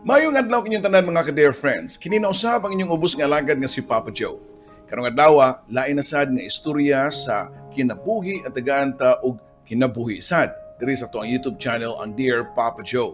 Mayong adlaw kinyong tanan mga ka-dear friends. Kini na usab ang inyong ubos nga alagad nga si Papa Joe. Karong adlaw, lain na sad nga istorya sa kinabuhi at tagaanta og kinabuhi sad diri sa tuang YouTube channel ang Dear Papa Joe.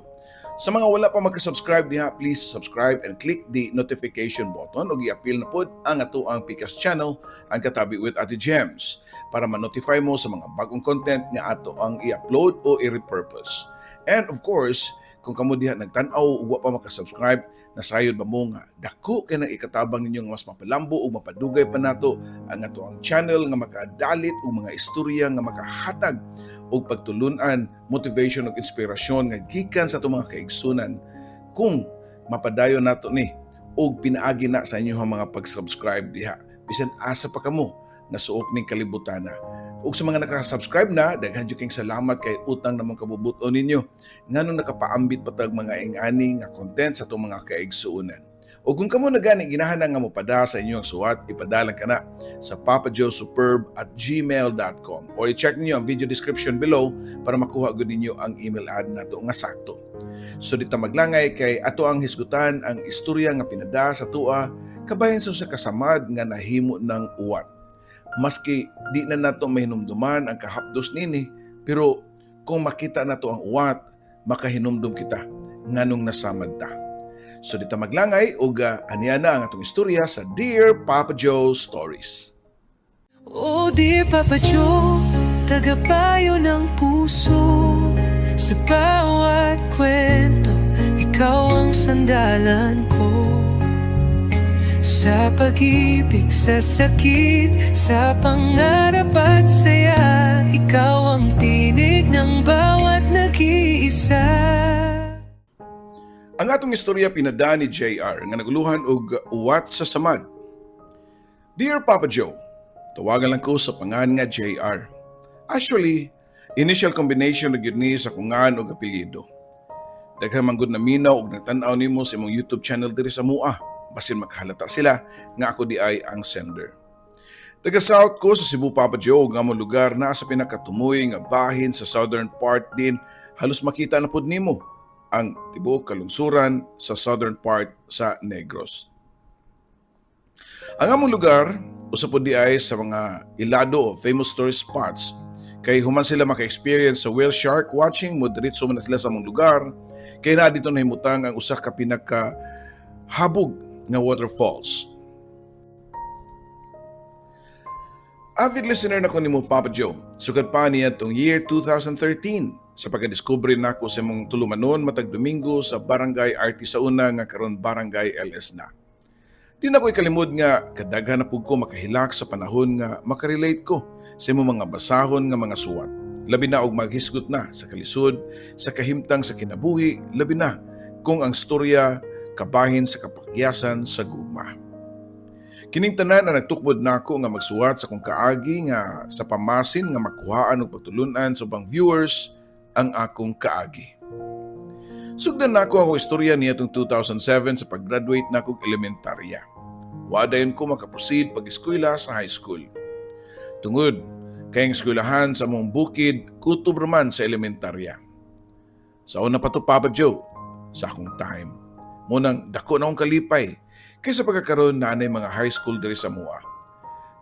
Sa mga wala pa magka-subscribe diha, please subscribe and click the notification button ug i-appeal na pod ang atuang Pikas channel ang Katabi with Ate Gems para ma-notify mo sa mga bagong content nga ato ang i-upload o i-repurpose. And of course, kung kamo diha nagtan-aw ug wa pa makasubscribe, nasayod ba mo nga dako kay nang ikatabang ninyo nga mas mapalambo ug mapadugay pa nato ang ato ang channel nga makadalit og mga istorya nga makahatag og pagtulunan, motivation ug inspirasyon nga gikan sa atong mga kaigsunan kung mapadayon nato ni og pinaagi na sa inyong mga pag-subscribe diha. Bisan asa pa kamo nasuok ning kalibutana. Ug sa mga nakasubscribe na, daghan jud kayong salamat kay utang namang kabubuton ninyo. Nganong nakapaambit patag mga ingani nga content sa itong mga kaigsuunan. O kung kamo na gani ginahanang nga mopada sa inyong suwat, ipadala ka na sa papajoesuperb@gmail.com o i-check niyo ang video description below para makuha gud ninyo ang email ad nato nga sakto. So dito maglangay kay ato ang hisgutan ang istorya nga pinada sa tua kabayan sa kasamad nga nahimo ng uwat. Maski di na nato mahinumduman ang kahapdos nini, pero kung makita nato ang uwat, makahinumdum kita nganong nasamad ta. So dito maglangay ug aniya na ang atong istorya sa Dear Papa Joe Stories. Oh dear Papa Joe, tagapayo ng puso. Sa bawat kwento, ikaw ang sandalan ko. Sa pag-ibig, sa sakit, sa pangarap at saya, ikaw ang tinig ng bawat nag-iisa. Ang atong istorya pinada ni JR nga naguluhan og uwat sa samad. Dear Papa Joe, tawagan lang ko sa pangan nga JR. Actually, initial combination na gyud ni sa kungan og apelyido. Daghan man gud na minaw og natan-aw nimo sa imong YouTube channel diri sa mua, basin makahalata sila nga ako di ay ang sender. Taga South ko sa Cebu, Papa Joe, nga among lugar na sa pinakatumoy nga bahin sa southern part din, halos makita na pud nimo ang tibuok kalungsuran sa southern part sa Negros. Ang among lugar, usa po di ay sa mga ilado o famous tourist spots, kay human sila maka-experience sa whale shark watching mo diretso man sila sa among lugar, kay na dito nahimutang ang usa ka pinaka-habog nga waterfalls. Avid listener na ko nimo Papa Joe, sugad pa niya tong year 2013 sa pagkadiskubre nako sa imong tulumanon matag Domingo sa Barangay RT sa una nga karon Barangay LS na. Di na ko ikalimod nga kadaghan na pud ko makahilak sa panahon nga makarelate ko sa imong mga basahon nga mga suwat. Labi na og maghisgot na sa kalisod, sa kahimtang sa kinabuhi, labi na kung ang storya kabahin sa kapakyasan sa gugma. Kining tanan na nagtukbod nako nga magsuwat sa kung kaagi nga sa pamasin nga makuhaan og pagtulunan sa ubang viewers ang akong kaagi. Sugdan nako ako istorya niya tong 2007 sa pag-graduate nako og elementarya. Wadayon ko makaproceed pag-eskwela sa high school. Tungod kay ang eskwelahan sa among bukid kutob raman sa elementarya. Sa una pa to Papa Joe, sa akong time, munang dako na akong kalipay kaysa pagkakaroon na anay mga high school diri sa mua.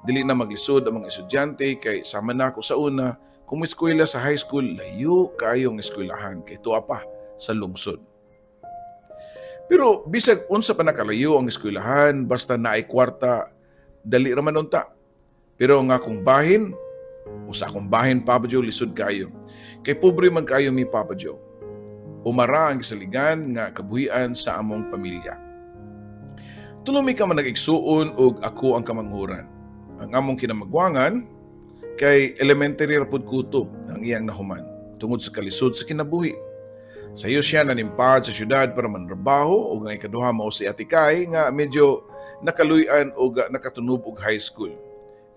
Dili na maglisod ang mga estudyante kay sama na ako sa una kung eskwela sa high school, layo kayong eskwelahan kay tuwa pa sa lungsod. Pero bisag unsa pa nakalayo ang eskwelahan basta naay kwarta, dali raman unta. Pero ang akong bahin, usa akong bahin Papa Joe lisod kayo. Kay pobre man kayo mi Papa Joe. Umara ang kasaligan nga kabuhian sa among pamilya. Tulumi ka man nag-igsuon og ako ang kamanghuran. Ang among kinamagwangan kay elementary rapod kutob ang iyang nahuman tungod sa kalisod sa kinabuhi. Sa iyo siya nanimpad sa syudad para manrabaho o nga ikaduha mao si Ate Kay nga medyo nakaluy-an o nakatunob og high school.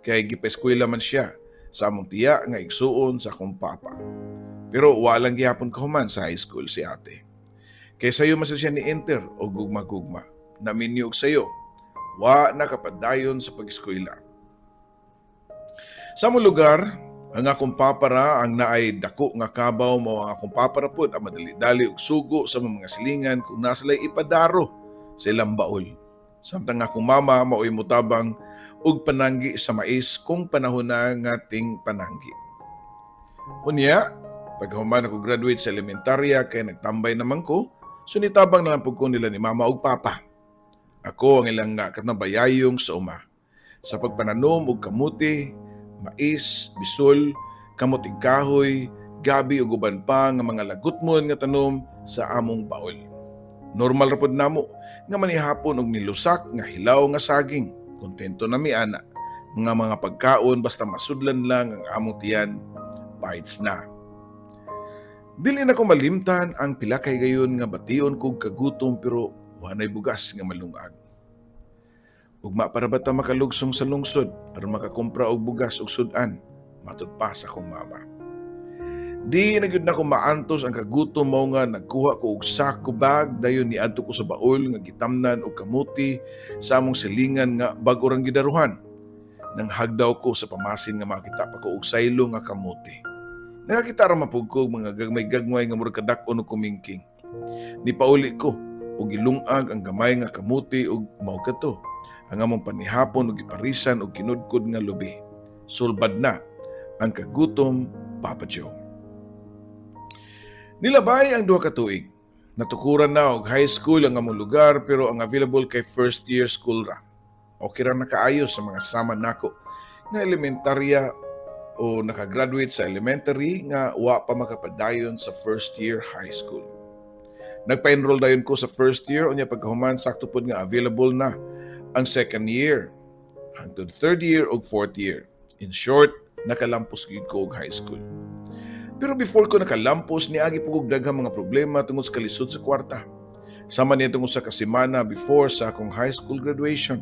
Kay gipa-eskwela man siya sa among tiya nga igsuon sa akong papa. Pero walang gihapon kahuman sa high school si ate. Kay sayo man siya ni enter o gugma-gugma. Naminyo og sayo, wa nakapadayon sa pag-eskwela. Sa among lugar, Ang akong papara ang naay dako nga kabaw mao ang akong papara pod ang madali-dali og sugo sa mga silingan kung nasalay ipadaro sa ilang baol. Samtang akong mama mao'y mutabang og pananggi sa mais kung panahon na nga ting pananggi. Unya, pagkahuman ako graduate sa elementarya kay nagtambay naman ko, sunitabang na lang po ko nila ni mama og papa. Ako ang ilang nga katnabayayong sa uma. Sa pagpananom og kamuti, mais, bisol, kamuting kahoy, gabi ug uban pa nga mga lagutmon nga tanom sa among baol. Normal ra pod namo nga manihapon og nilusak nga hilaw nga saging. Kontento na mi ana. Mga pagkaon basta masudlan lang ang among tiyan, bites na. Dili na ko malimtan ang pila kay gayon nga bation kog kagutom pero wanay bugas nga malungag. Ugma para bata makalugsong sa lungsod aron makakumpra og bugas ug sudan, matud pa sa akong mama. Di na gyud nako maantos ang kagutom mao nga nagkuha ko og sako bag dayon niadto ko sa baol nga gitamnan og kamuti sa among silingan nga bag urang gidaruhan. Nang hagdaw ko sa pamasin nga makita pa ko og saylo nga kamuti. Nakakita ra mapug ko mga gagmay-gagmay nga murag kadak-on og kumingking. Nipauli ko og gilungag ang gamay nga kamuti og mao kadto. Ang among panihapon og iparisan og kinudkod nga lubi. Sulbad na ang kagutom, Papa Joe. Nilabay ang 2 ka tuig. Natukuran na og high school ang among lugar pero ang available kay first year school ra. Okay ra nakaayos sa mga sama nako nga elementarya o nakagraduate sa elementary nga wa pa makapadayon sa first year high school. Nagpa-enroll dayon ko sa first year unya pagkahuman sakto pod nga available na ang second year hangtod third year ug fourth year. In short, nakalampos gid ko og high school. Pero before ko nakalampos, niagi po kog daghang mga problema tungod sa kalisod sa kwarta. Sama niya tungod sa kasimana before sa akong high school graduation.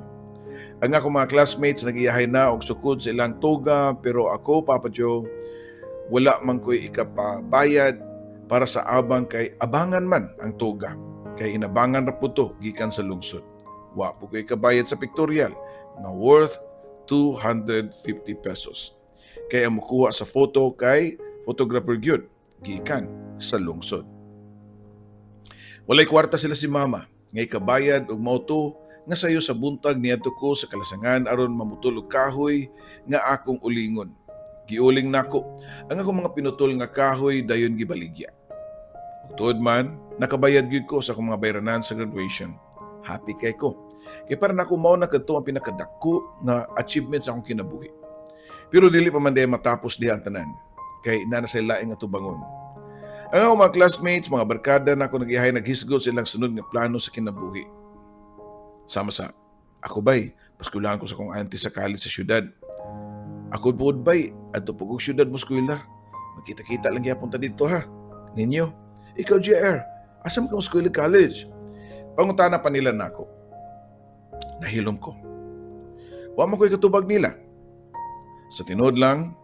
Ang akong mga classmates nagiyahay na og sukod sa ilang toga pero ako, Papa Joe, wala man ko'y ikapabayad para sa abang kay abangan man ang toga. Kay inabangan ra po to gikan sa lungsod. Wa po ko'y kabayad sa pictorial na worth 250 pesos. Kaya mukuha sa photo kay photographer gyud gikan sa lungsod. Walay kwarta sila si mama, ngay kabayad og mauto nga sayo sa buntag niadto ko sa kalasangan aron mamutol og kahoy nga akong ulingon. Giuling nako ang akong mga pinutol nga kahoy dayon gibaligya. Utod man, nakabayad gyud ko sa akong mga bayranan sa graduation. Happy kay ko. Kaya para nako mao na kadto ang pinakadako nga achievement sa akong kinabuhi. Pero dili pa man day matapos diha ang tanan. Kay na sa laing nga tubangon. Ang akong mga classmates, mga barkada na ako nag-ihay naghisgot sa ilang sunod nga plano sa kinabuhi. Sama sa, ako bay, paskulahan ko sa akong auntie sa college sa syudad. Ako buod bay, adto po kong syudad mo skwela. Magkita-kita lang yapon ta dito ha. Ninyo, ikaw JR, asam ka mo skwela college? Pangutana pa nila na ako. Nahilom ko. Wa mo ko'y katubag nila. Sa tinod lang,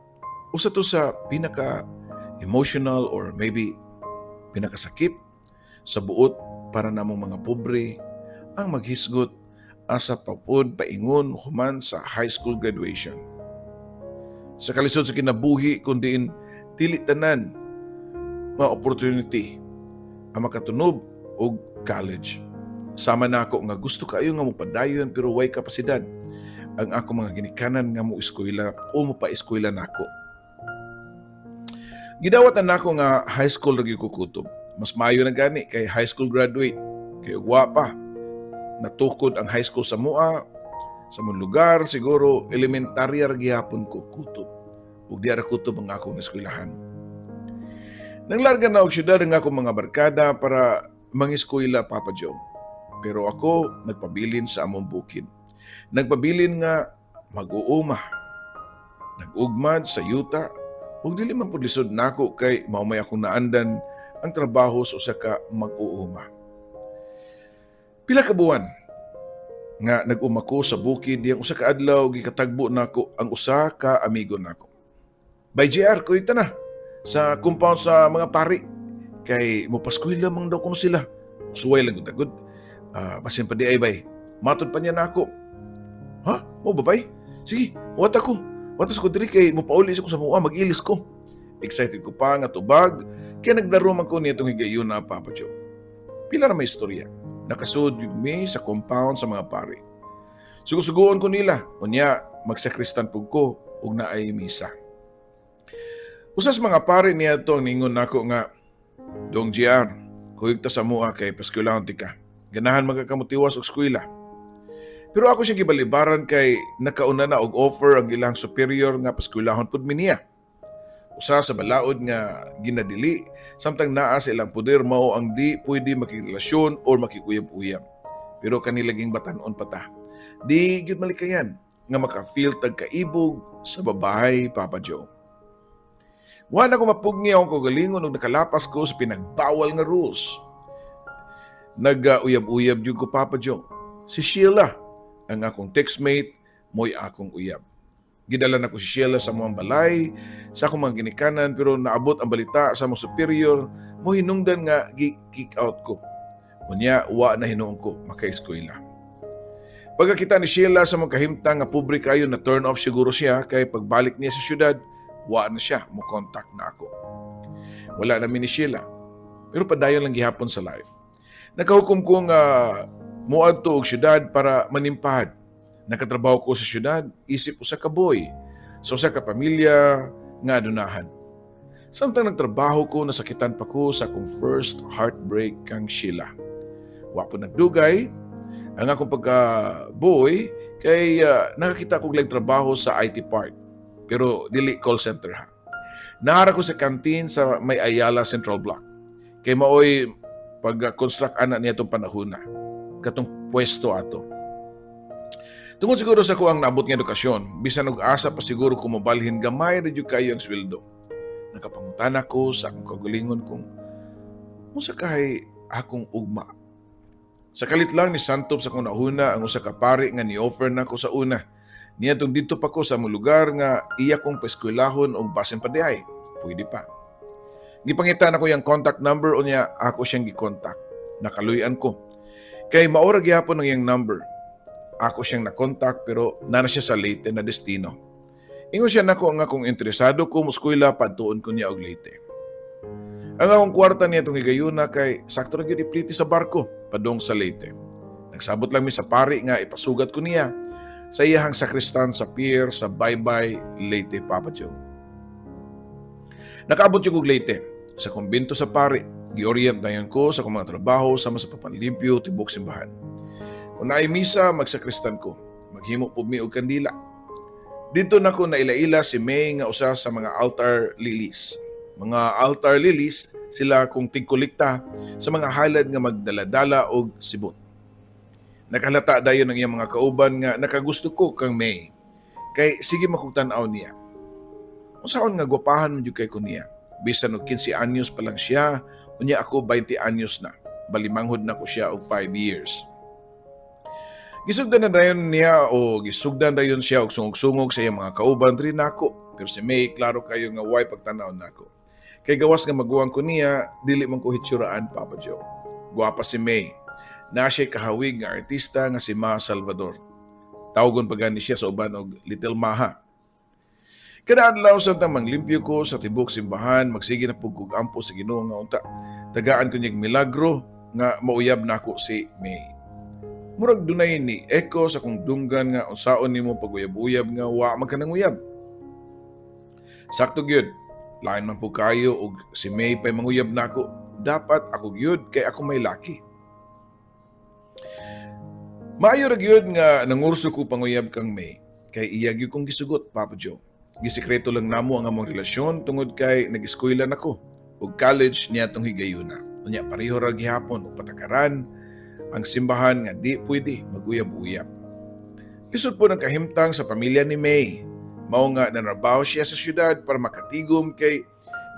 usa to sa pinaka-emotional or maybe pinakasakit sa buot para namong mga pobre ang maghisgot asa papod paingon human sa high school graduation. Sa kalisod sa kinabuhi kundiin dili tanan nga opportunity ang makatunob og college. Sama na ako nga gusto kayo nga mopadayon pero way kapasidad ang ako mga ginikanan nga mo eskwela o mo pa eskwela nako. Gidawat na nako nga high school ra gyud ko kutob. Mas maayo na gani kay high school graduate kay ugwa pa. Natukod ang high school sa mua sa mong lugar siguro elementarya ra gihapon ko kutob. Ug di ra kutob ang akong eskwelahan. Nanglarga na og syudad ang akong mga barkada para mangiskwela, Papa Joe. Pero ako nagpabilin sa among bukid. Nagpabilin nga mag-uuma. Nag-ugmad sa yuta ug dili man pud lisod nako kay maumay akong naandan ang trabaho sa usa ka mag-uuma. Pila ka buwan nga nag-uma ko sa bukid diyang usa ka adlaw gikatagbo nako ang usa ka amigo nako. By JR ko ita na sa compound sa mga pari kay mopaskwela man daw kuno sila. Suway lang gud. Basin pa di ay bay. Matod pa niya nako. Ha? Mo ba bay? Sige, uwat ako. Watas ko diri kay mupauli ko sa mua mag-ilis ko. Excited ko pa nga tubag kaya naglaro man ko nitong higayon na Papa Joe. Pila na may istorya. Nakasud yung me sa compound sa mga pari. Sugusuguon ko nila, unya magsakristan pug ko ug naay misa. Usas mga pari niya to ang ningon nako nga, Dong JR, kuyog ta sa mua kay paskwelahon ti ka. Ganahan magkakamutiwas og eskwela. Pero ako siya gibalibaran kay nakauna na og offer ang ilang superior nga paskwelahon pud mi niya. Usa sa balaod nga ginadili samtang naa sa ilang poder mao ang di pwede makirelasyon or makikuyab-uyab. Pero kanilaging batanon pa ta. Di gyud malikayan nga maka-feel tag kaibog sa babae, Papa Joe. Wala ko mapugni akong kagalingon ug nakalapas ko sa pinagbawal nga rules. Nag-uyab-uyab jud ko, Papa Joe. Si Sheila, ang akong textmate, mo'y akong uyab. Gidala na ko si Sheila sa mga balay, sa akong mga ginikanan, pero naabot ang balita sa mga superior, mo hinungdan nga kick out ko. Unya, wa na hinuong ko, maka-eskwela. Pagkakita ni Sheila sa mga kahimtang nga pobre kayo na turn off siguro siya, kay pagbalik niya sa syudad, wa na siya, mo contact na ako. Wala namin ni Sheila, pero padayon lang gihapon sa life. Nakahukom ko nga muadto og syudad para manimpahad. Nakatrabaho ko sa syudad, isip usa ka boy, sa usa ka pamilya nga adunahan. Samtang nagtrabaho ko, nasakitan pa ko sa akong first heartbreak kang Sheila. Wa po nagdugay, ang akong pagka-boy, kay nakakita ko lang trabaho sa IT Park, pero dili call center ha. Nahara ko sa kantin sa may Ayala Central Block, kay maoy pag-construct anak niya itong panahon na, katong pwesto ato. Tungod siguro sa ko ang naabot ng edukasyon, bisan og asa pa siguro kumubalhin gamay radyo kayo ang sweldo. Nakapangutan ako sa akong kagalingon kung musa kay akong ugma. Sa kalit lang ni Santop sa kong nauna ang usa ka pari nga ni-offer na ko sa una. Niadtong dito pa ko sa mga lugar nga iya kong paeskwelahon og basin pa diay. Pwede pa. Gipangitan ako yung contact number o niya ako siyang gi-contact. Nakaluyan ko. Kay maura gyapon ang iyang number. Ako siyang na-contact pero nana siya sa Leyte na destino. Ingon siya nako nga kung interesado ko muskwela padtuon ko niya og Leyte. Ang akong kwarta niya itong higayuna kay sakto na gyud ipliti sa barko padong sa Leyte. Nagsabot lang mi sa pari nga ipasugat ko niya sa iyahang sakristan sa pier sa Baybay, Leyte, Papa Joe. Nakaabot yung og Leyte. Sa kumbento sa pari, gi-orient na yan ko sa kong mga trabaho sama sa papanlimpyo tibok simbahan. Kung naay misa, magsakristan ko. Maghimo po mi og kandila. Dito na ko naila-ila si May nga usa sa mga altar lilies. Mga altar lilies, sila kung tigkulikta sa mga halad nga magdaladala og sibot. Nakalata dayon ang iyang mga kauban nga nakagusto ko kang May. Kay sige makugtan-aw niya. Usaon nga gwapahan mo jud kay ko niya. Bisan og 15 anyos pa lang siya, unya ako 20 anyos na. Balimanghod na ko siya og 5 years. Gisugdan na dayon niya o gisugdan dayon siya og sungog-sungog sa iyang mga kauban rin nako. Pero si May klaro kayo nga way pagtanaw nako. Kay gawas nga maguwang ko niya, dili man ko hitsuraan, Papa Joe. Guwapa si May. Na siya kahawig nga artista nga si Ma Salvador. Tawgon pa gani siya sa uban og Little Maha. Kada adlaw samtang manglimpyo ko sa tibok simbahan, magsige na pugog ampo sa Ginoo nga unta. Tagaan ko niyang milagro nga mauyab nako si May. Murag dunay ni echo sa kong dunggan nga unsaon nimo paguyab-uyab nga wa man kanang uyab. Sakto gyud. Lain man po kayo og si May pay manguyab nako. Dapat ako gyud kay ako may laki. Maayo ra gyud nga nangurso ko panguyab kang May. Kay iya gyud kong gisugot, Papa Joe. Gisekreto lang namo ang among relasyon tungod kay nag-eskwela nako ug college niya tong higayuna. Unya pareho ra gihapon ug patakaran ang simbahan nga di pwede maguyab-uyab. Lisod po ng kahimtang sa pamilya ni May. Mao nga nanrabaho siya sa syudad para makatigom kay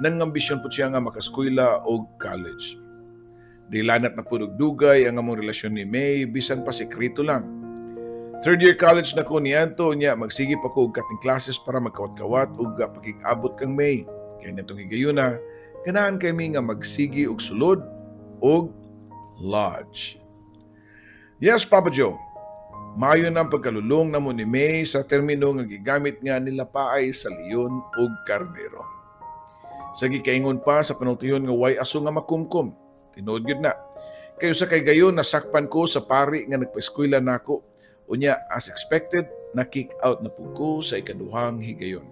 nangambisyon po siya nga makaskwela og college. Dilanat na po dugay ang among relasyon ni May bisan pa sekreto lang. Third year college na ko niyanto niya magsige pa ko og kating classes para magkawat-kawat ug pakig-abot kang May. Kaya nitong higayuna, ganahan kami nga magsige og sulod og lodge. Yes, Papa Joe. Maayo na ang pagkalulong na mo ni May sa termino nga gigamit nga nila paay sa leon ug karnero. Sa gikaingon pa sa panultihon nga way aso nga makumkum. Tinuod gyud na. Kayo sa kay gayon nasakpan ko sa pari nga nagpa-eskwela nako. Unya as expected, na-kick out na pud ko sa ikaduhang higayon.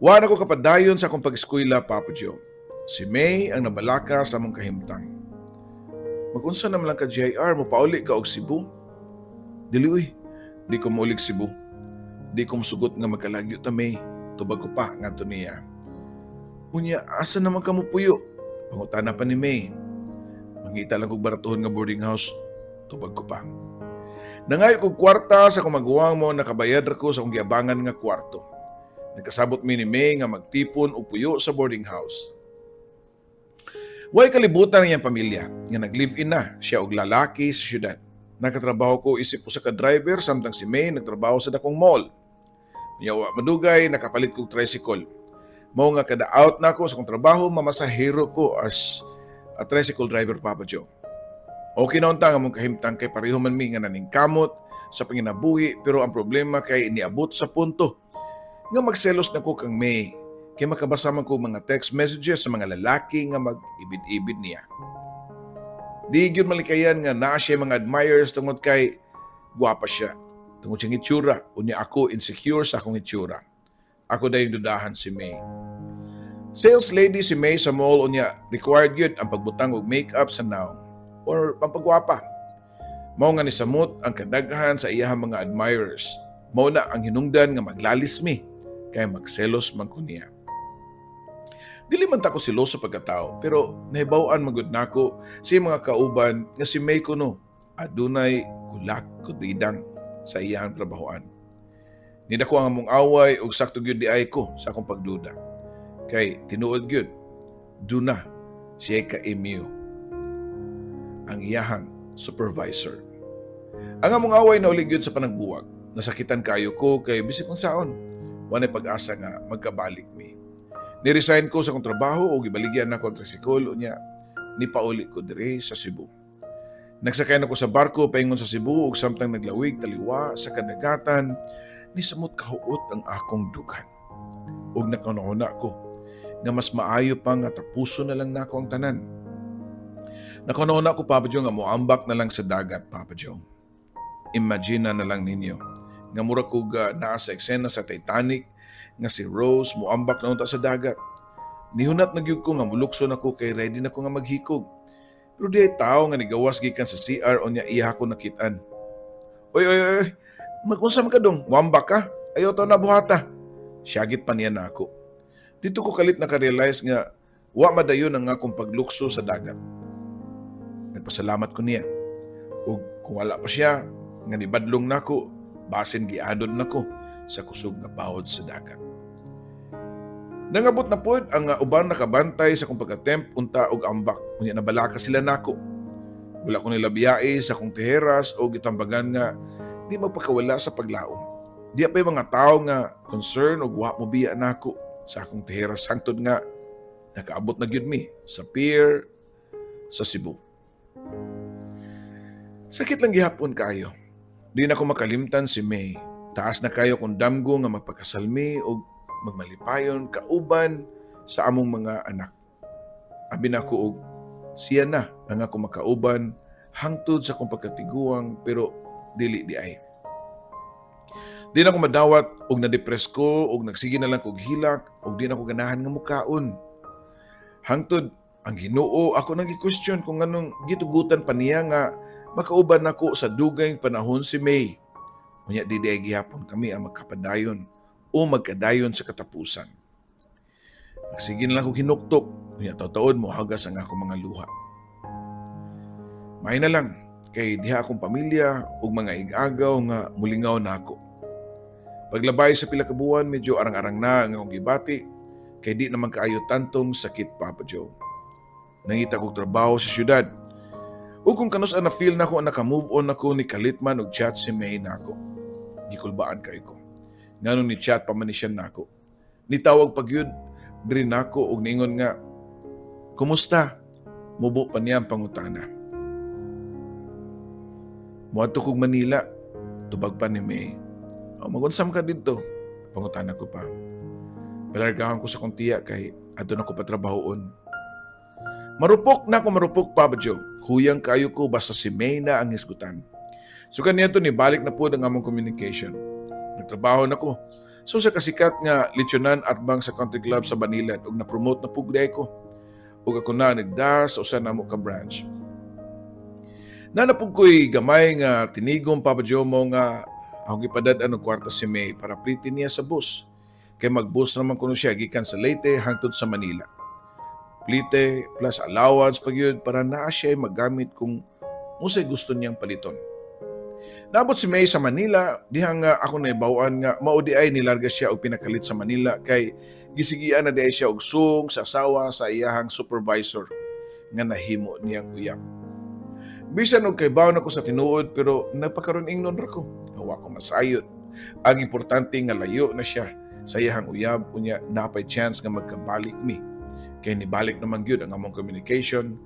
Wa na ko kapadayon sa akong pag-eskwela, Papa Joe. Si May ang nabalaka sa among kahimtang. Magunsa naman lang ka JR, mo pauli ka og Cebu? Dili uy, di ko maulig Cebu. Di ko musugot nga magkalagyo ta May, tubag ko pa nga to niya. Unya, asa naman ka mo puyo? Pangutana pa ni May. Mangita lang kong baratuhon nga boarding house, tubag ko pa. Nangayo kong kwarta sa kumaguwang mo nakabayad ko sa kong giabangan nga kwarto. Nagkasabot mi ni May nga magtipon o puyo sa boarding house. Way kalibutan niyang pamilya nga nag-live-in na siya og lalaki sa syudad. Nakatrabaho ko isip ko sa ka-driver samtang si May nagtrabaho sa dakong mall. Yawa madugay nakapalit kog tricycle. Mao nga kada out na ako sa kong trabaho mamasahero ko as a tricycle driver, Papa Joe. Okay na unta nga mong kahimtang kay pareho man mi nga naningkamot sa panginabuhi pero ang problema kay iniabot sa punto nga magselos na ko kang May kay makabasa man ko mga text messages sa mga lalaki nga mag-ibid-ibid niya. Di gyud malikayan nga naa siya mga admirers tungod kay guwapa siya. Tungod siyang itsura, unya ako insecure sa akong itsura. Ako dayong dudahan si May. Sales lady si May sa mall unya required gyud ang pagbutang og makeup sa naong or pampagwapa. Mao nga ni samot ang kadaghan sa iyahang mga admirers. Mao na ang hinungdan nga maglalismi kay magselos man ko niya. Dili man ta ko seloso pagkatao pero nahibaw-an magud nako sa mga kauban nga si May kuno adunay kulak kudidang sa iyang trabahoan. Nidako ang among away ug sakto gyud di ay ko sa akong pagduda. Kay tinuod gyud duna siya ka Emio ang iyahang supervisor. Ang among away na uli gyud sa panagbuwag. Nasakitan kayo ko kay bisip kung saon. Wanay pag-asa nga magkabalik mi. Niresign ko sa akong trabaho o gibaligyan na kontra tricycle unya ni pauli ko dire sa Cebu. Nagsakay na ko sa barko paingon sa Cebu ug samtang naglawig taliwa sa kadagatan ni samot kahuot ang akong dugan. Ug nakanuna ko nga mas maayo pa nga tapuso na lang nako ang tanan. Nakanuna ko, Papa Joe, nga moambak na lang sa dagat, Papa Joe. Imagine na lang ninyo nga mura ko naa sa eksena sa Titanic nga si Rose moambak na unta sa dagat. Nihunat na gyud ko nga mulukso na ko kay ready na ko nga maghikog. Pero di ay tao nga nigawas gikan sa CR o niya iya ko nakitaan. Oy, magunsa man ka dong, moambak ka? Ayaw to na buhata. Siyagit pa niya na ako. Dito ko kalit nakarealize nga wa madayon ang akong paglukso sa dagat. Nagpasalamat ko niya. Ug kung wala pa siya, nga nibadlong nako, basin giadod nako sa kusog nga bawod sa dagat. Nangabot na pod ang uban nakabantay sa kong pagkatemp unta og ambak. Unya nabalaka sila nako. Wala ko nila biyae sa kong teheras o gitambagan nga di magpakawala sa paglaom. Di apay mga tao nga concern og wa mo biya nako sa akong teheras hangtod nga nakaabot na gyud mi sa pier sa Cebu. Sakit lang gihapon kayo. Di na ko makalimtan si May. Taas na kayo kung damgo nga magpakasalmi o magmalipayon kauban sa among mga anak. Abi na ko og siya na ang ako makauban hangtod sa kong pagkatiguang pero dili di ay. Di na ko madawat og na-depress ko og nagsige na lang kog hilak og di na ko ganahan nga mukaon. Hangtod ang Ginoo ako nang gi-question kung anong gitugutan pa niya nga makauban nako sa dugay panahon si May. Unya di ay gihapon kami ang magkapadayon o magkadayon sa katapusan. Nagsige na lang ko hinuktok, unya taon mo hagas ang akong mga luha. May na lang, kay diha akong pamilya ug mga ig-agaw nga mulingaw na ako. Paglabay sa pila ka buwan, medyo arang-arang na ang akong gibati, kay di naman kaayo tantong sakit, Papa Joe. Nangita kong trabaho sa syudad. O kung kanus na feel na ko naka-move on ako ni Kalitman og chat si May na ako. Gikulbaan kay ko. Nganong ni chat pa man ni siya na ako. Nitawag pagyud diri nako og niingon nga, kumusta? Mubo pa niya ang pangutana. Muadto kog Manila. tubag pa ni May. Magunsam ka dito. Pangutana ko pa. Palargahan ko sa kong tiya kay adto na ko patrabahoon. Marupok na ako marupok, Papa Joe. Huyang kayo ko basta si May na ang hisgutan. So kaniya to ni balik na po ang among communication. Nagtrabaho na ko. So sa kasikat nga lityonan at bang sa country club sa Manila ug na-promote na pugday ko. Ug ako na nagdas usa na mo ka branch. Nanapog ko'y gamay nga tinigom, Papa Joe, mo nga akong ipadad-an og kwarta si May para plitin niya sa bus. Kay mag-bus naman kuno siya gikan sa Leyte hangtod sa Manila. Plite plus allowance pag yun para naa siya magamit kung unsay gusto niyang paliton. Naabot si May sa Manila, dihang ako naibawaan nga maudi ay nilarga siya og pinakalit sa Manila kay gisigian na diay siya og sung sa asawa sa iyahang supervisor nga nahimo niyang uyab. Bisan og kay bawon ako sa tinuod pero nagpakaron ingnon ra ko. Wa ko masayod. Ang importante nga layo na siya sa iyahang uyab unya napay chance nga magkabalik mi. Kay nibalik naman gyud ang among communication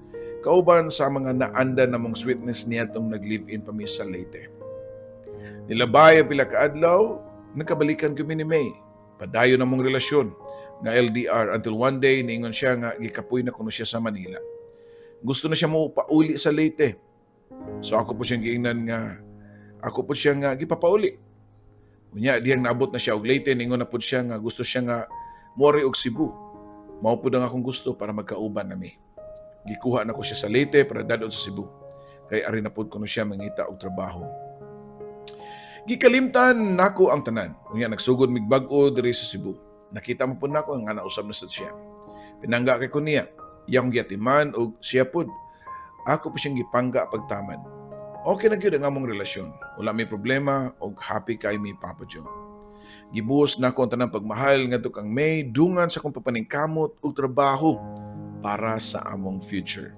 kauban sa mga naanda namong sweetness niya tong nag-live-in pa mi sa Leyte. Nilabay ang pila ka adlaw, nagkabalikan kami ni May. Padayon namong relasyon nga LDR until one day niingon siya nga gikapoy na kuno siya sa Manila. Gusto na siya mo pauli sa Leyte. So ako po siyang giingnan nga gipapauli. Unya diyang naabot na siya og Leyte niingon na pud siya nga gusto siya nga mori og Cebu. Mao pud ang akong gusto para magkauban nami. Gikuha na ko siya sa Leyte para dadon sa Cebu. Kay ari na pud kuno siya mangita og trabaho. Gikalimtan nako ang tanan. Unya nagsugod mig bag-o diri sa Cebu. Nakita mo pud nako nga nausab na sad siya. Pinangga kay ko niya, iyang giatiman og siya pud. Ako po siyang gipangga pagtaman. Okay na gyud ang among relasyon. Wala may problema og happy kay mi, Papa Joe. Gibuhos na ko ang tanang pagmahal ngadto kang May dungan sa kong papaningkamot og trabaho para sa among future.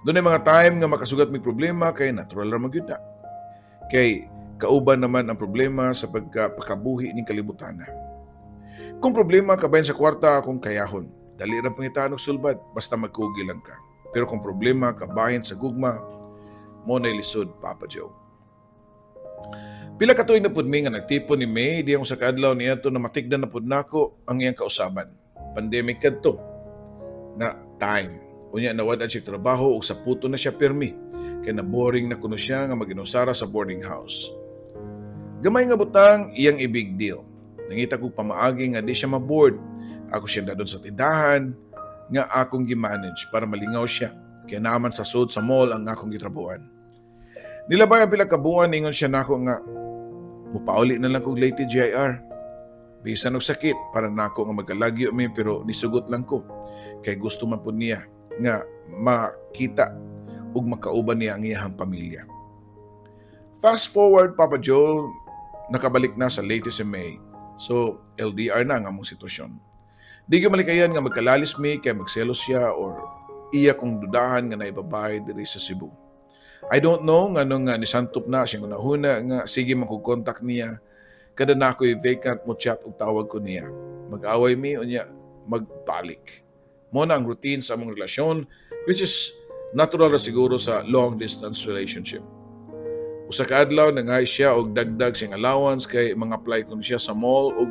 Doon ay mga time nga makasugat may problema kay natural ra magyud na. Kay kauban naman ang problema sa pagkapakabuhi ning kalibutan. Kung problema kabayan sa kwarta akong kayahon, dali ra pangitaan og sulbad basta magkugi lang ka. Pero kung problema kabayan sa gugma, mo na lisod, Papa Joe. Pila ka tuig na pud mi nga nagtipon ni May diyang sa kaadlaw niya to na matigdan na pud nako ang iyang kausaban. Pandemic kadto na time. Unya nawad siya trabaho ug sa puto na siya pirmi. Kaya na boring na kuno siya nga maginusara sa boarding house. Gamay nga butang iyang i-big deal. Nangita ko pamaagi nga di siya maboard. Ako siya dadon sa tindahan nga akong gimanage para malingaw siya. Kaya naman sa sud sa mall ang akong gitrabuhan. Nilabay ang pila ka buwan ningon siya nako nga mupauli na lang kog Leyte GIR. Bisan og sakit para nako nga magkalagyo mi pero nisugot lang ko. Kay gusto man pud niya nga makita ug makauban niya ang iyang pamilya. Fast forward, Papa Joe, nakabalik na sa Leyte si May. So, LDR na ang among sitwasyon. Di ko malikayan nga magkalalis mi kay magselos siya or iya kong dudahan nga naibabay diri sa Cebu. I don't know nga nung nisantop na siyang unahuna nga sige man kog contact niya kada na ako'y vacant mo chat ug tawag ko niya. Mag-away mi unya magbalik. Mo na ang routine sa among relasyon which is natural ra siguro sa long distance relationship. Usa ka adlaw nangay siya og dagdag siyang allowance kay mga-apply kun siya sa mall ug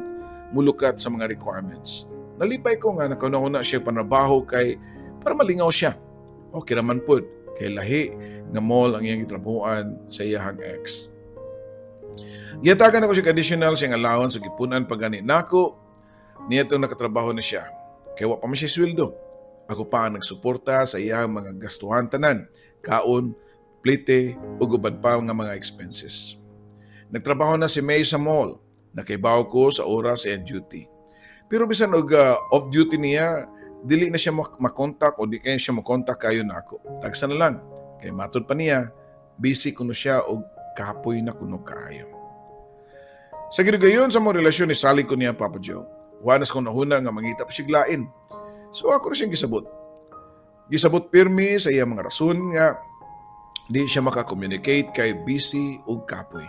mulukat sa mga requirements. Nalipay ko nga nakauna siya panabaho kay para malingaw siya. Okay naman pod kay lahi nga mall ang iyang gitrabuhan sa iyang ex. Giyatagan ako siya additional siyang allowance ug gipunan pagani nako niya itong nakatrabaho na siya. Kay wa pa man siya sweldo. Ako pa ang nagsuporta sa iyang mga gastuhan tanan, kaon, plite ug uban pa nga mga expenses. Nagtrabaho na si May sa mall. Nakaibaw ko sa oras and duty. Pero bisan og off duty niya, dili na siya makontak o di kaya siya makontak kayo nako. Tagsa na lang. Kay matod pa niya, busy kuno siya og kapoy na kuno kaayo. Sa ginugayon sa mong relasyon ni salig ko niya, Papa Joe. Wanas kong nahuna nga mangita pa siglain. So ako na siyang gisabot. Gisabot pirmi sa iyang mga rason nga di siya makakommunicate kay busy ug kapoy.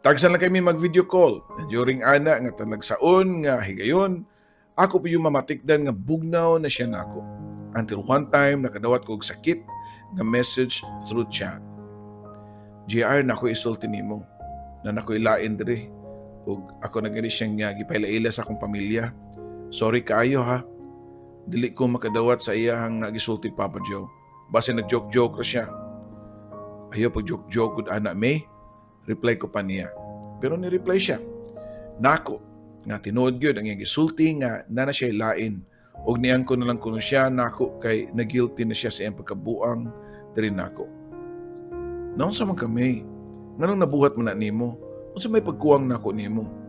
Tagsan lang kami mag-video call. And during ana nga talagsaon nga higayon, ako po yung mamatikdan nga bugnaw na siya nako. Until one time nakadawat ko og sakit nga message through chat. JR, na ako isulti nimo na nakoy lain diri ug ako na gani siyang nga gipailaila sa akong pamilya. Sorry kaayo ha. Dili ko makadawat sa iyang gisulti Papa Joe. Base nag-joke-joke ra siya. Ayaw pag joke-joke gud ana May. Reply ko pa niya. Pero ni-reply siya. Nako, nga tinuod gyud ang iyang gisulti nga na siya lain. Og niyang ko na lang kuno siya nako kay nagilty na siya sa iyang pagkabuang diri nako. Naon sa man kami? Nganong nabuhat mo na nimo? Unsa may pagkuwang nako nimo?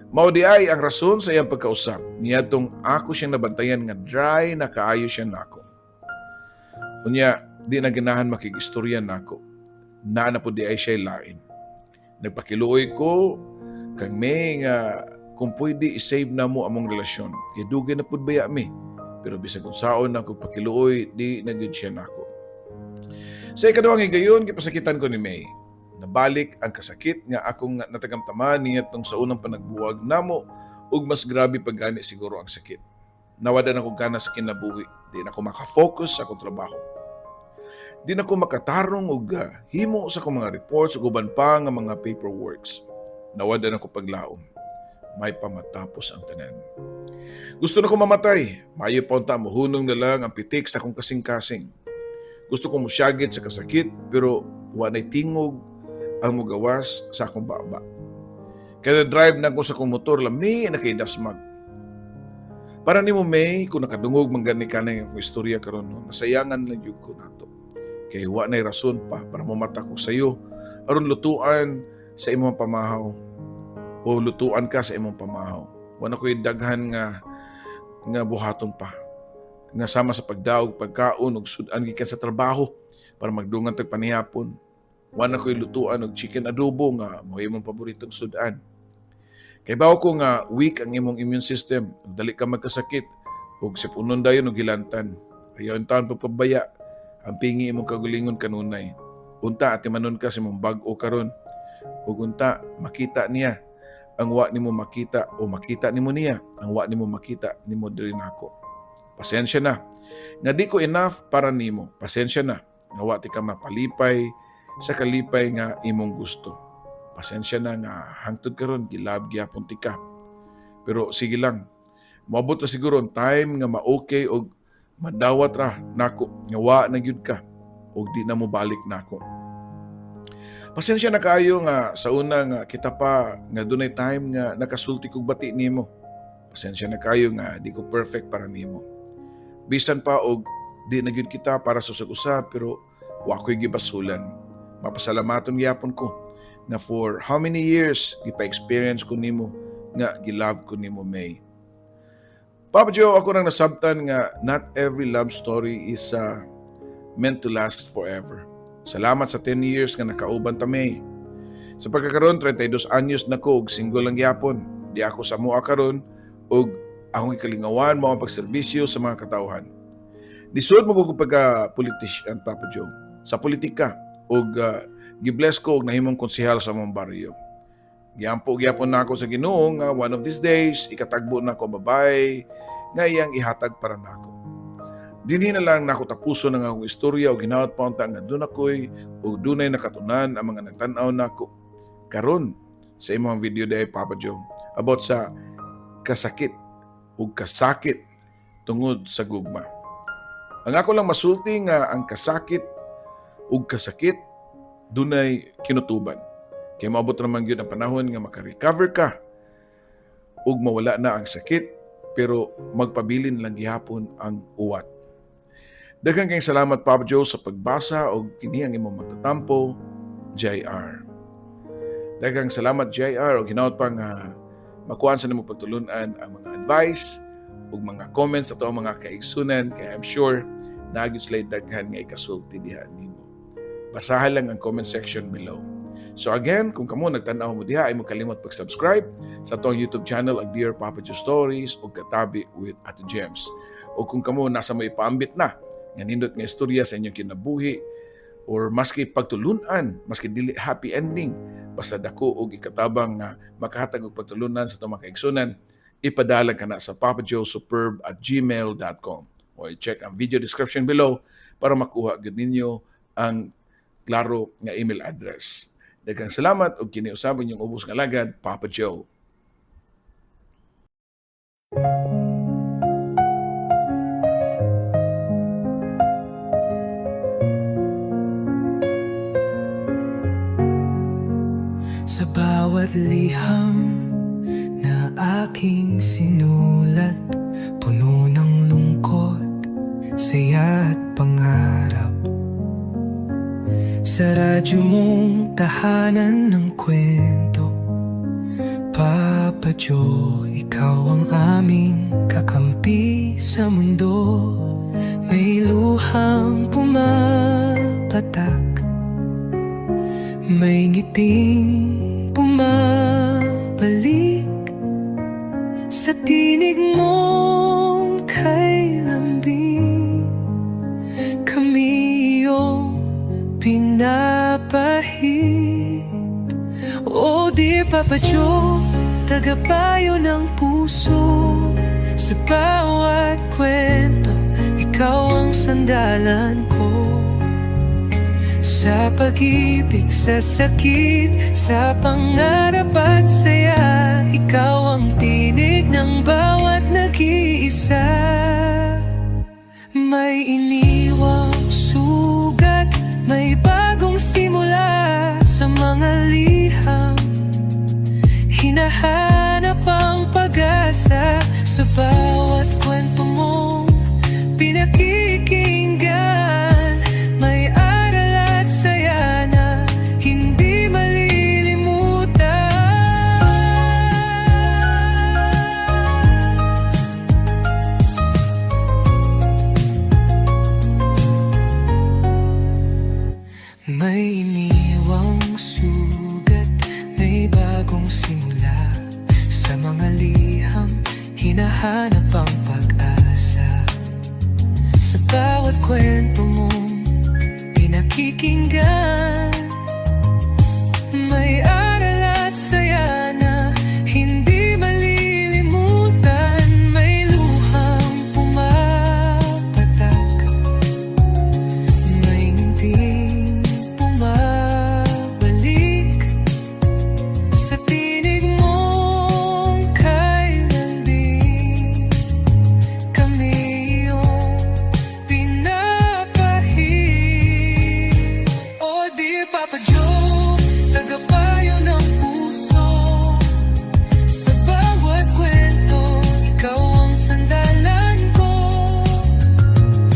Mao di ay ang rason sa iyang pagkausap. Niadtong ako siyang nabantayan nga dry na kaayo siya nako. Unya, di na ganahan makigistorya nako. Na po di ay siya lain. Nagpakiluoy ko kang may nga kung pwede isave na mo among relasyon. Kay dugay na pud baya mi. Pero bisag kung saon na kung pakiluoy, di na gyud siya nako. Sa ikaduhang higayon, gipasakitan ko ni May. Nabalik ang kasakit nga akong natagamtaman niya tong sa unang panagbuwag namo ug mas grabe pagani siguro ang sakit. Nawadan ako gana sa kinabuhi. Di na ako makafocus sa akong trabaho. Di na ako makatarong og himo sa akong mga reports ug uban pa nga mga paperworks. Nawadan ako paglaom. May pamatapos ang tanan. Gusto na ko mamatay. Mayo pa unta mohunong na lang ang pitik sa akong kasing-kasing. Gusto ko musyagit sa kasakit pero wanay tingog ang mugawas sa akong baba. Kaya drive na ko sa akong motor lami na kay dasmag. Para nimo May, kung nakadungog man gani kanay akong istorya karon no, nasayangan lang jud ko nato. Kay wa nay rason pa para mamata ko sayo aron lutuan sa imong pamahaw o lutuan ka sa imong pamahaw. Wala ko'y daghan nga buhaton pa. Nga sama sa pagdaog, pagkaon, ug sudan gikan sa trabaho para magdungan tag panihapon. Wala ko'y lutuan og chicken adobo nga mo imong paboritong sudan. Kay bawo ko nga weak ang imong immune system, ug dali ka magkasakit ug sipunon dayon og gilantan. Ayaw taon pagpabaya ang pingi imong kagulingon kanunay. Unta at imanon ka sa imong bag-o karon. Ug unta makita niya ang wa nimo makita o makita nimo niya ang wa nimo makita nimo diri nako. Pasensya na. Nga di ko enough para nimo. Pasensya na. Nga wa ti ka mapalipay sa kalipay nga imong gusto. Pasensya na nga hangtod karon gilab gyapon ti ka. Pero sige lang. Moabot na siguro ang time nga ma-okay og madawat ra nako nga wa na gyud ka og di na mo balik nako. Pasensya na kayo nga sa una nga kita pa nga dunay time nga nakasulti kog bati nimo. Pasensya na kayo nga di ko perfect para nimo. Bisan pa og di na gyud kita para sa usag-usab pero wa ko'y gibasulan. Mapasalamaton gyapon ko nga for how many years gipa-experience ko nimo nga gilove ko nimo May. Papa Joe, ako nang nasabtan nga not every love story is meant to last forever. Salamat sa 10 years nga nakauban ta May. Sa pagkakaroon 32 anyos na ko og single lang gyapon. Di ako sa mua karon og akong ikalingawan mao ang pagserbisyo sa mga katawhan. Lisod mo ko pagka-politician Papa Joe. Sa politika og gibless ko og nahimong konsehal sa mong baryo. Giampo gyapon na ako sa Ginoo nga one of these days ikatagbo na ko babae nga iyang ihatag para nako. Dinhi na lang nako tapuson ang akong istorya o ginawat pa unta nga doon ako'y o dunay nakatunan ang mga nagtanaw nako karon sa imong video day Papa Joe about sa kasakit o kasakit tungod sa gugma. Ang ako lang masulti nga ang kasakit o kasakit dunay kinutuban. Kaya maabot naman yun ang panahon nga makarecover ka ug mawala na ang sakit pero magpabilin lang gihapon ang uwat. Daghang kayong salamat Papa Joe sa pagbasa o kini ang imong magtatampo, JR. Daghang salamat JR o ginaot pang makuhaan sa nimo pagtulunan ang mga advice ug mga comments ato ang mga kaigsunan kaya I'm sure naagyo sila daghan nga ikasulti diha nimo. Basahan lang ang comment section below. So again, kung kamo nagtanaw mo diha ay mo kalimot pag-subscribe sa atong YouTube channel ang Dear Papa Joe Stories o Katabi with Ate Gems. O kung kamo nasa mo ipaambit na nga nindot nga istorya sa inyong kinabuhi or maski pagtulunan, maski dili happy ending, basta dako og ikatabang nga makahatag og pagtulunan sa itong mga kaigsunan, ipadala ka na sa papajoesuperb@gmail.com o i-check ang video description below para makuha gid ninyo ang klaro nga email address. Daghang salamat ug kini usab inyong ubos nga lagad, Papa Joe. Sa bawat liham na aking sinulat, puno ng lungkot, saya at pangarap. Sa radyo mong tahanan ng kwento, Papa Joe, ikaw ang aming kakampi sa mundo. May luhang pumapatak, may ngiting bumabalik sa tinig mong kay lambing. Kami iyong pinapahid. Oh dear Papa Joe, tagapayo ng puso. Sa bawat kwento, ikaw ang sandalan ko. Sa pag-ibig, sa sakit, sa pangarap at saya, ikaw ang tinig ng bawat nag-iisa. May iniwang sugat, may bagong simula sa mga liham. Hinahanap ang pag-asa sa bawat kwento mong pinakikinggan. May aral at saya na hindi malilimutan. May iniwang sugat, may bagong simula sa mga liham. Hinahanap ang pag-asa sa bawat kwento mong pinakikinggan. May aral at saya na hindi malilimutan. May luhang pumapatak, may ngiting bumabalik sa tinig mong kay lambing. Kami iyong pinapahid. Oh dear Papa Joe, tagapayo ng puso. Sa bawat kwento, ikaw ang sandalan ko.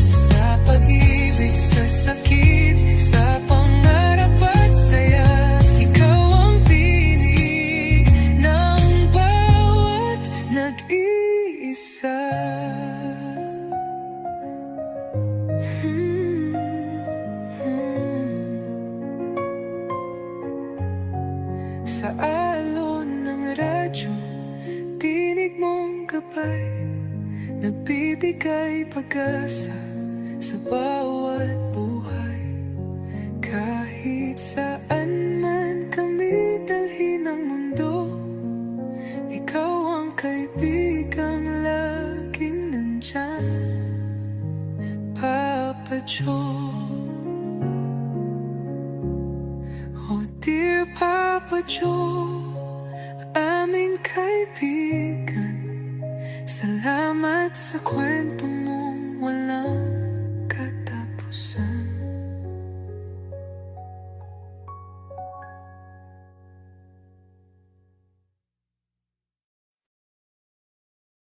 Sa pag-ibig, sa sakit, sa pangarap at saya, ikaw ang tinig ng bawat nag-iisa. Sa alon ng radyo, tinig mong gabay, nagbibigay pag-asa sa bawat buhay. Kahit saan man kami dalhin ng mundo, ikaw ang kaibigang laging nandyan, Papa Joe. Oh dear Papa Joe, aming kaibigan, salamat sa kwento mong walang katapusan.